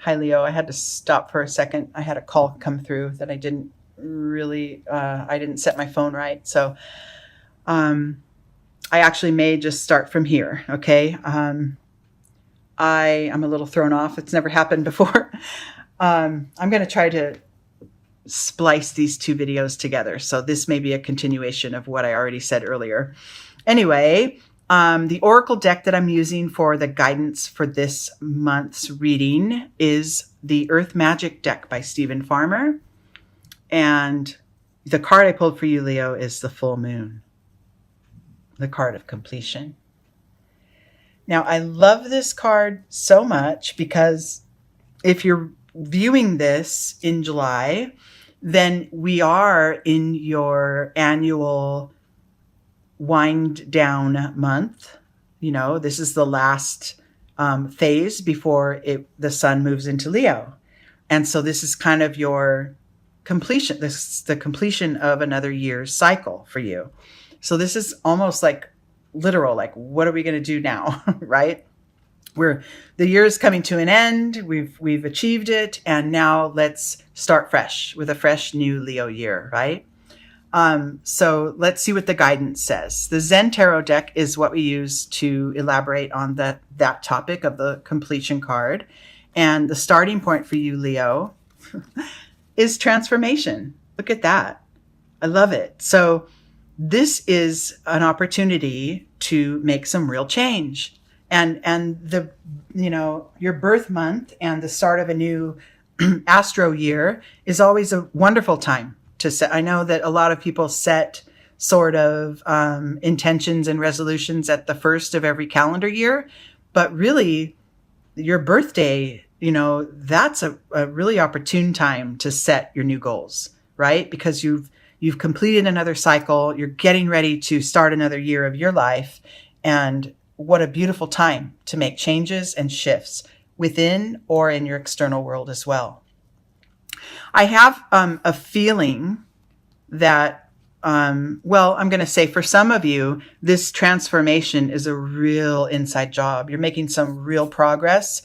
Hi, Leo. I had to stop for a second. I had a call come through that I didn't really, I didn't set my phone right. So um, I actually may just start from here. Okay. I'm a little thrown off. It's never happened before. I'm going to try to splice these two videos together. So this may be a continuation of what I already said earlier. Anyway, the Oracle deck that I'm using for the guidance for this month's reading is the Earth Magic deck by Stephen Farmer. And the card I pulled for you, Leo, is the Full Moon, the card of completion. Now, I love this card so much because if you're viewing this in July, then we are in your annual wind down month. You know, this is the last phase before the sun moves into Leo. And so this is kind of your completion. This is the completion of another year's cycle for you. So this is almost like literal, like, what are we going to do now? Right? The year is coming to an end. We've achieved it. And now let's start fresh with a fresh new Leo year, right? So let's see what the guidance says. The Zen Tarot deck is what we use to elaborate on that topic of the completion card. And the starting point for you, Leo, is transformation. Look at that. I love it. So this is an opportunity to make some real change. And the, your birth month and the start of a new astro year is always a wonderful time to set. I know that a lot of people set sort of intentions and resolutions at the first of every calendar year, but really your birthday, that's a really opportune time to set your new goals, right? Because you've completed another cycle, you're getting ready to start another year of your life, and what a beautiful time to make changes and shifts within or in your external world as well. I have a feeling that, I'm going to say for some of you, this transformation is a real inside job. You're making some real progress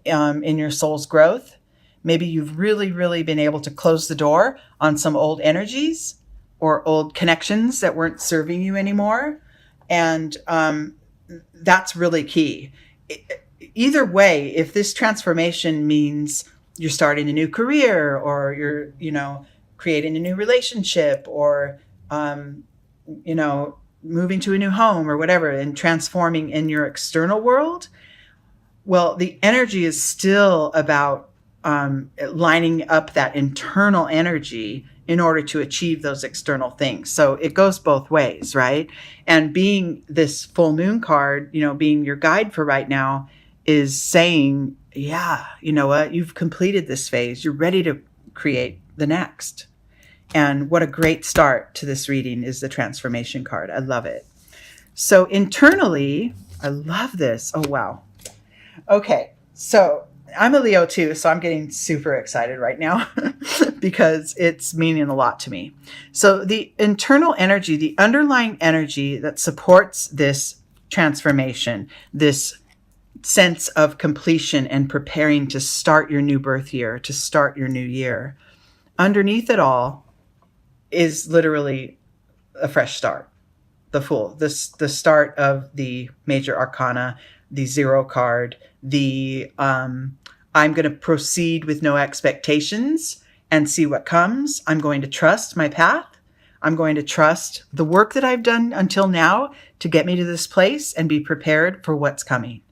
in your soul's growth. Maybe you've really, really been able to close the door on some old energies or old connections that weren't serving you anymore. And that's really key. Either way, if this transformation means you're starting a new career or you're, creating a new relationship or, moving to a new home or whatever and transforming in your external world, well, the energy is still about lining up that internal energy in order to achieve those external things. So it goes both ways, right? And being this full moon card, being your guide for right now is saying, yeah, you know what? You've completed this phase. You're ready to create the next. And what a great start to this reading is the transformation card. I love it. So internally, I love this. Oh, wow. Okay. So I'm a Leo too, so I'm getting super excited right now because it's meaning a lot to me. So the internal energy, the underlying energy that supports this transformation, this sense of completion and preparing to start your new birth year, to start your new year, underneath it all is literally a fresh start. The Fool, the start of the major arcana, the Zero card, the I'm going to proceed with no expectations and see what comes. I'm going to trust my path. I'm going to trust the work that I've done until now to get me to this place and be prepared for what's coming.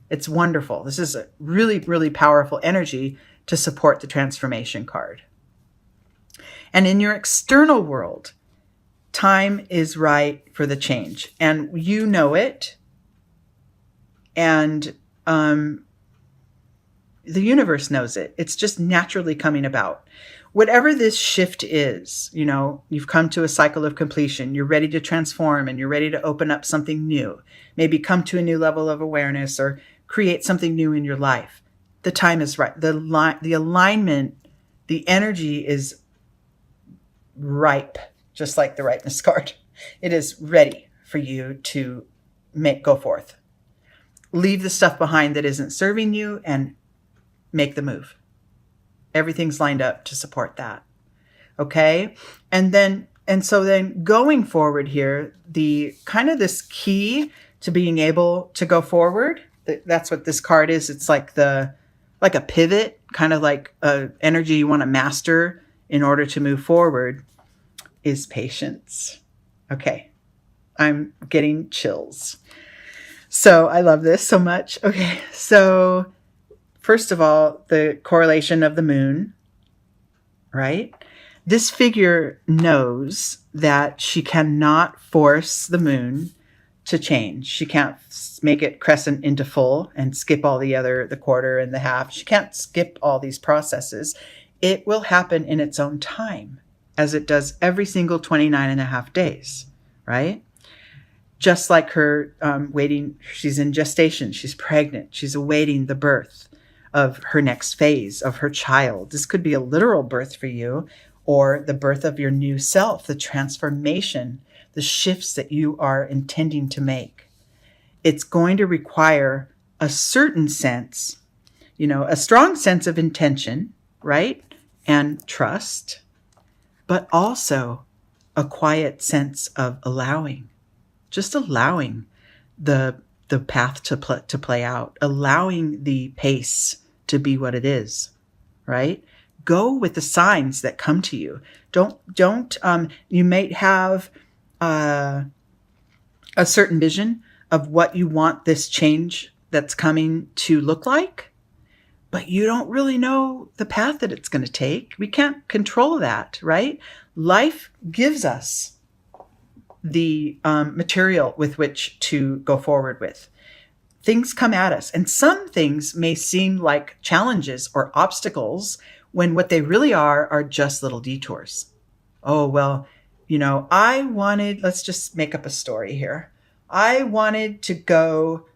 It's wonderful. This is a really, really powerful energy to support the transformation card. And in your external world, time is right for the change. And you know it. And the universe knows it. It's just naturally coming about. Whatever this shift is, you've come to a cycle of completion. You're ready to transform and you're ready to open up something new. Maybe come to a new level of awareness or create something new in your life. The time is right. The alignment, the energy is ripe, just like the ripeness card. It is ready for you to go forth. Leave the stuff behind that isn't serving you and make the move. Everything's lined up to support that. Okay. And so then going forward here, the kind of this key to being able to go forward, that's what this card is. It's like a pivot, kind of like energy you want to master in order to move forward, is patience. Okay. I'm getting chills. So I love this so much. Okay. So first of all, the correlation of the moon, right? This figure knows that she cannot force the moon to change. She can't make it crescent into full and skip all the quarter and the half. She can't skip all these processes. It will happen in its own time, as it does every single 29 and a half days, right? Just like her waiting, she's in gestation, she's pregnant, she's awaiting the birth of her next phase of her child. This could be a literal birth for you, or the birth of your new self, the transformation, the shifts that you are intending to make. It's going to require a certain sense, a strong sense of intention, right? And trust, but also a quiet sense of allowing, just allowing the path to play out, allowing the pace to be what it is, right? Go with the signs that come to you. Don't, you may have a certain vision of what you want this change that's coming to look like, but you don't really know the path that it's going to take. We can't control that, right? Life gives us the material with which to go forward with. Things come at us, and some things may seem like challenges or obstacles when what they really are just little detours. Oh, well, let's just make up a story here. I wanted to go,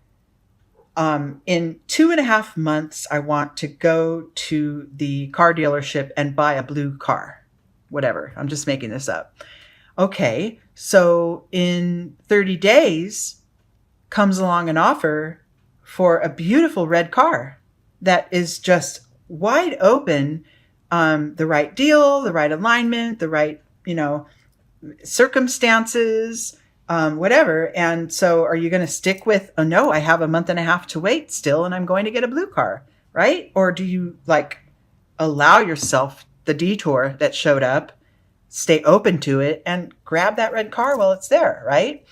in 2.5 months, I want to go to the car dealership and buy a blue car. Whatever, I'm just making this up. Okay, so in 30 days comes along an offer for a beautiful red car that is just wide open, the right deal, the right alignment, the right, circumstances, whatever. And so are you going to stick with, oh no, I have 1.5 months to wait still, and I'm going to get a blue car, right? Or do you allow yourself the detour that showed up, stay open to it, and grab that red car while it's there, right?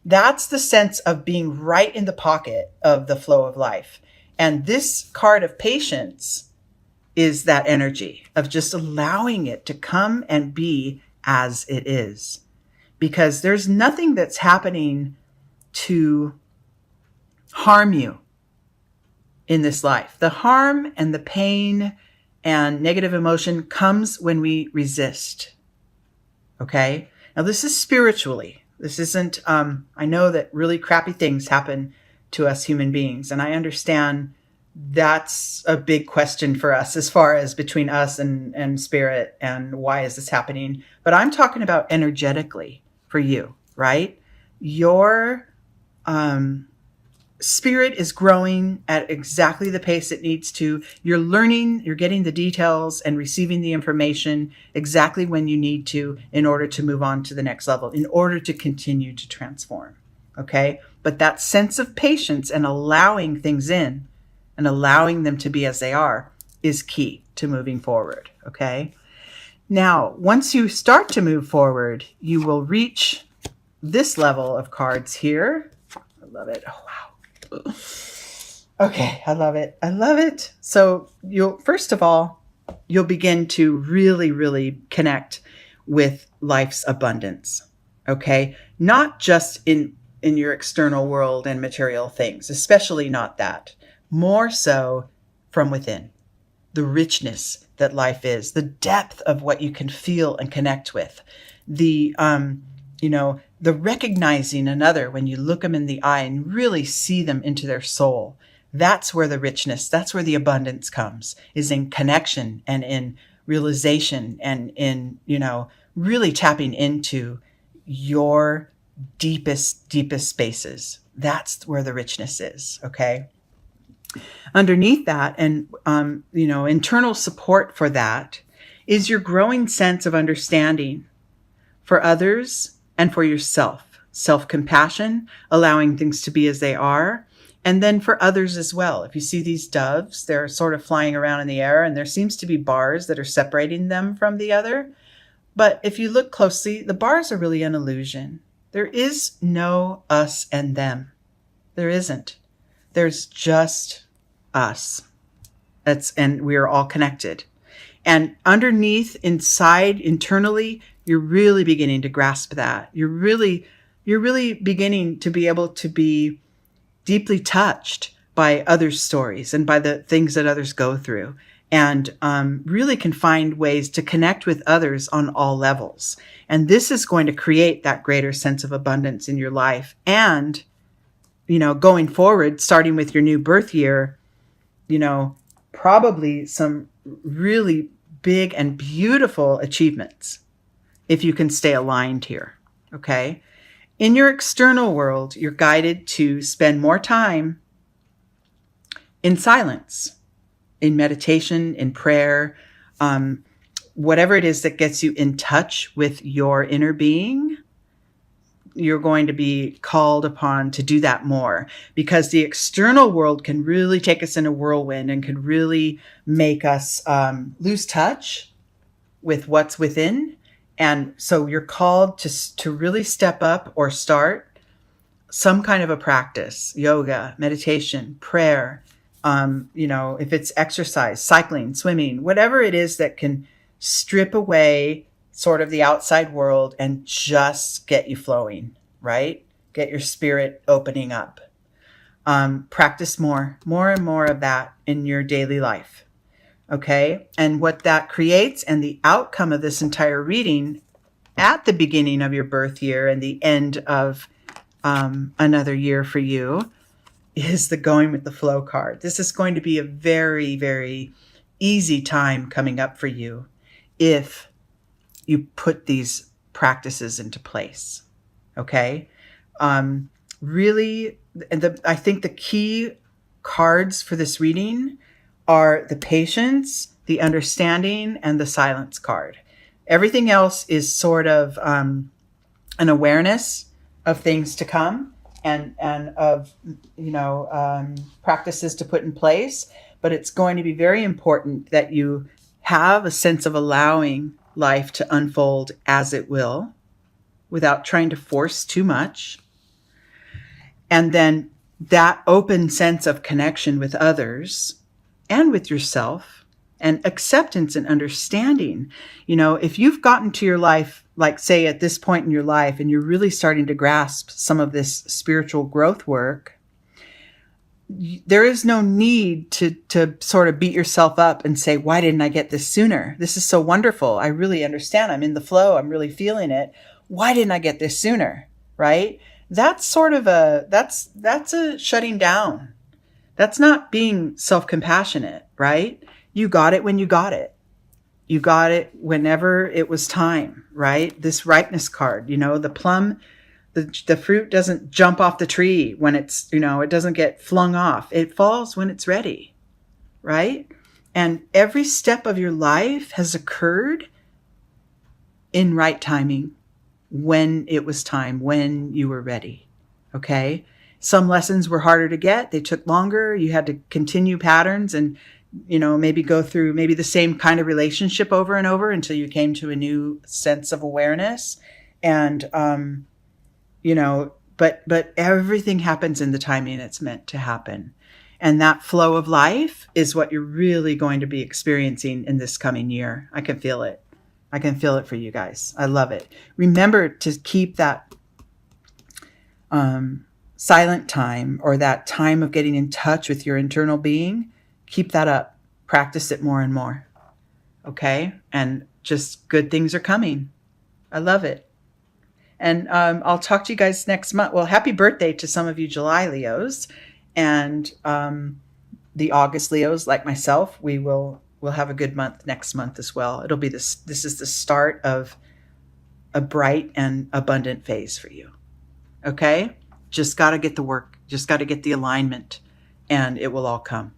That's the sense of being right in the pocket of the flow of life. And this card of patience is that energy of just allowing it to come and be as it is. Because there's nothing that's happening to harm you in this life. The harm and the pain and negative emotion comes when we resist. Okay? Now this is spiritually. This isn't, I know that really crappy things happen to us human beings. And I understand that's a big question for us as far as between us and spirit and why is this happening. But I'm talking about energetically for you, right? Your spirit is growing at exactly the pace it needs to. You're learning, you're getting the details and receiving the information exactly when you need to in order to move on to the next level, in order to continue to transform. Okay? But that sense of patience and allowing things in and allowing them to be as they are is key to moving forward. Okay? Now, once you start to move forward, you will reach this level of cards here. I love it. Oh, wow. Okay, I love it. I love it. So first of all, you'll begin to really, really connect with life's abundance. Okay? Not just in your external world and material things, especially not that. More so from within. The richness that life is, the depth of what you can feel and connect with, the recognizing another when you look them in the eye and really see them into their soul. That's where the richness, that's where the abundance comes, is in connection and in realization and in, really tapping into your deepest spaces. That's where the richness is. Okay. Underneath that, and internal support for that is your growing sense of understanding for others and for yourself. Self-compassion, allowing things to be as they are, and then for others as well. If you see these doves, they're sort of flying around in the air, and there seems to be bars that are separating them from the other. But if you look closely, the bars are really an illusion. There is no us and them. There isn't. There's just us. And we are all connected. And underneath, inside, internally, you're really beginning to grasp that. You're really beginning to be able to be deeply touched by others' stories and by the things that others go through, and really can find ways to connect with others on all levels. And this is going to create that greater sense of abundance in your life. And, going forward, starting with your new birth year, probably some really big and beautiful achievements if you can stay aligned here. Okay. In your external world, you're guided to spend more time in silence, in meditation, in prayer, whatever it is that gets you in touch with your inner being. You're going to be called upon to do that more, because the external world can really take us in a whirlwind and can really make us lose touch with what's within. And so you're called to really step up or start some kind of a practice, yoga, meditation, prayer, if it's exercise, cycling, swimming, whatever it is that can strip away sort of the outside world and just get you flowing, right? Get your spirit opening up. Practice more and more of that in your daily life. Okay. And what that creates, and the outcome of this entire reading at the beginning of your birth year and the end of another year for you, is the going with the flow card. This is going to be a very, very easy time coming up for you if you put these practices into place. Okay. Really, I think the key cards for this reading are the patience, the understanding, and the silence card. Everything else is sort of an awareness of things to come and of practices to put in place. But it's going to be very important that you have a sense of allowing life to unfold as it will, without trying to force too much. And then that open sense of connection with others and with yourself, and acceptance and understanding. If you've gotten to your life, like say at this point in your life, and you're really starting to grasp some of this spiritual growth work, there is no need to sort of beat yourself up and say, why didn't I get this sooner? This is so wonderful. I really understand. I'm in the flow. I'm really feeling it. Why didn't I get this sooner? Right? That's sort of that's a shutting down. That's not being self-compassionate, right? You got it when you got it. You got it whenever it was time, right? This ripeness card, the plum, the fruit doesn't jump off the tree when it's, it doesn't get flung off. It falls when it's ready, right? And every step of your life has occurred in right timing, when it was time, when you were ready, okay? Some lessons were harder to get. They took longer. You had to continue patterns and, maybe go through maybe the same kind of relationship over and over until you came to a new sense of awareness. And, but everything happens in the timing it's meant to happen. And that flow of life is what you're really going to be experiencing in this coming year. I can feel it. I can feel it for you guys. I love it. Remember to keep that silent time, or that time of getting in touch with your internal being. Keep that up. Practice it more and more. Okay? And just good things are coming. I love it. And I'll talk to you guys next month. Well, happy birthday to some of you July Leos. And the August Leos, like myself, we'll have a good month next month as well. It'll be this is the start of a bright and abundant phase for you. Okay? Just got to get the work. Just got to get the alignment. and it will all come.